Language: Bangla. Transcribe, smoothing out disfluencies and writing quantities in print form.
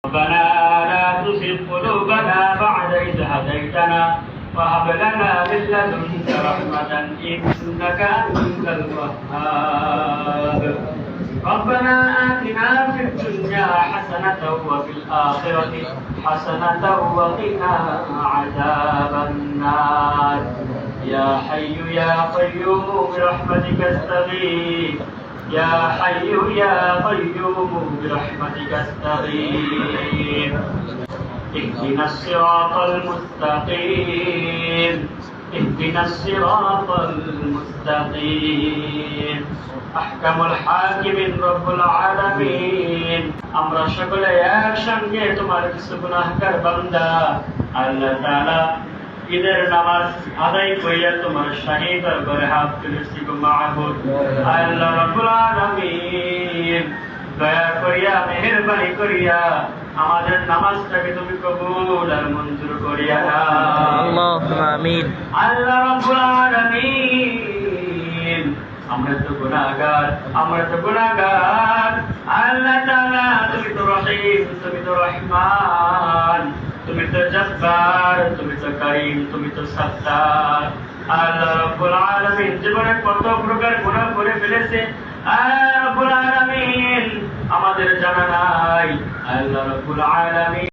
ربنا لا تزغ قلوبنا بعد إذ هديتنا وهب لنا من لدنك رحمة إنك أنت الوهاب ربنا آتنا في الدنيا حسنة وفي الآخرة حسنة وقنا عذاب النار يا حي يا قيوم برحمتك استغيث يا حي يا قيوم برحمتك استغيث اهدنا الصراط المستقيم اهدنا الصراط المستقيم أحكم الحاكمين رب العالمين আমরা সকলে একসঙ্গে তোমার কিছু গুনাহগার বান্দা আল্লাহ তাআলা ঈদের নামাজ আদায় করিয়া তোমার শাহী দরবারে হাত তুলেছি গো মাহবুব আল্লাহ রাব্বুল আলামিন দয়া করিয়া মেহেরবানি করিয়া আমাদের নামাজটাকে তুমি কবুল আর মঞ্জুর করিয়া দাও আল্লাহুম্মা আমিন। আল্লাহ রাব্বুল আলামিন আমরা তো গুনাহগার আল্লাহ তাআলা তুমি তো রহিম তুমি তো রহমান তুমি তো জব্বার তুমি তো করিম তুমি তো সত্তার আল্লাহ রাব্বুল আলামিন জীবনে কত প্রকার গুনাহ করে ফেলেছে আল্লাহ রাব্বুল আলামিন আমাদের জানা নাই আল্লাহ রাব্বুল আলামিন